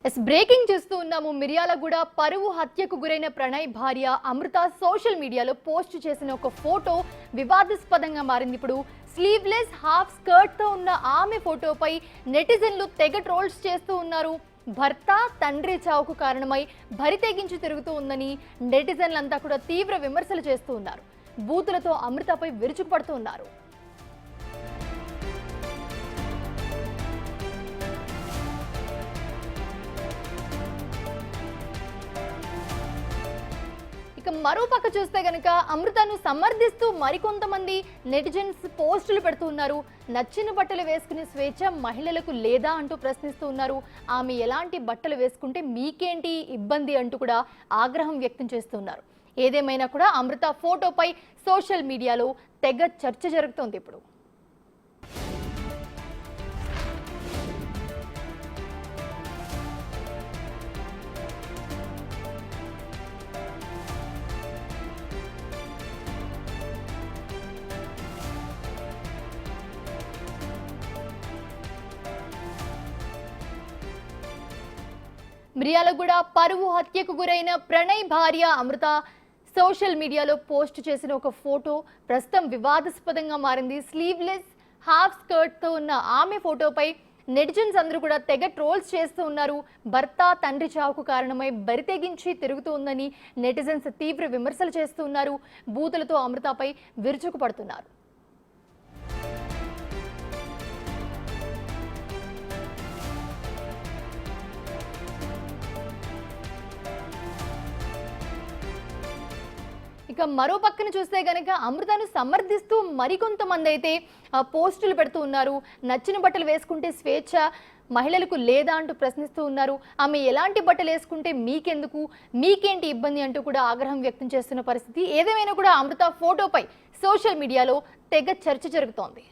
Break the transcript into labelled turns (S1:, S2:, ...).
S1: Breaking చూస్తూ ఉన్నాము. మిర్యాలగూడ పరువు హత్యకు గురైన ప్రణయ్ భార్య అమృత సోషల్ మీడియాలో పోస్ట్ చేసిన ఒక ఫోటో వివాదాస్పదంగా మారింది. ఇప్పుడు స్లీవ్లెస్ హాఫ్ స్కర్ట్ తో ఉన్న ఆమె ఫోటోపై నెటిజన్లు తెగ ట్రోల్స్ చేస్తూ ఉన్నారు. భర్త తండ్రి చావుకు కారణమై భరి తెగించి తిరుగుతూ ఉందని నెటిజన్లంతా కూడా తీవ్ర విమర్శలు చేస్తూ ఉన్నారు. బూతులతో అమృతపై విరుచుకుపడుతూ ఉన్నారు. ఇక మరో పక్క చూస్తే గనక అమృతను సమర్థిస్తూ మరికొంతమంది నెటిజన్స్ పోస్టులు పెడుతూ ఉన్నారు. నచ్చిన బట్టలు వేసుకునే స్వేచ్ఛ మహిళలకు లేదా అంటూ ప్రశ్నిస్తూ ఉన్నారు. ఆమె ఎలాంటి బట్టలు వేసుకుంటే మీకేంటి ఇబ్బంది అంటూ కూడా ఆగ్రహం వ్యక్తం చేస్తున్నారు. ఏదేమైనా కూడా అమృత ఫోటోపై సోషల్ మీడియాలో తెగ చర్చ జరుగుతోంది. ఇప్పుడు మిర్యాలగూడ పరువు హత్యకు గురైన ప్రణయ్ భార్య అమృత సోషల్ మీడియాలో పోస్ట్ చేసిన ఒక ఫోటో ప్రస్తుతం వివాదాస్పదంగా మారింది. స్లీవ్లెస్ హాఫ్ స్కర్ట్ తో ఉన్న ఆమె ఫోటోపై నెటిజన్స్ అందరూ కూడా తెగ ట్రోల్స్ చేస్తూ ఉన్నారు. భర్త తండ్రి చావుకు కారణమై బరి తెగించి తిరుగుతూ ఉందని నెటిజన్స్ తీవ్ర విమర్శలు చేస్తూ ఉన్నారు. బూతులతో అమృతపై విరుచుకుపడుతున్నారు. ఇక మరో పక్కన చూస్తే గనక అమృతను సమర్థిస్తూ మరికొంతమంది అయితే పోస్టులు పెడుతూ ఉన్నారు. నచ్చిన బట్టలు వేసుకుంటే స్వేచ్ఛ మహిళలకు లేదా అంటూ ప్రశ్నిస్తూ ఉన్నారు. ఆమె ఎలాంటి బట్టలు వేసుకుంటే మీకెందుకు, మీకేంటి ఇబ్బంది అంటూ కూడా ఆగ్రహం వ్యక్తం చేస్తున్న పరిస్థితి. ఏదేమైనా కూడా అమృత ఫోటోపై సోషల్ మీడియాలో తెగ చర్చ జరుగుతోంది.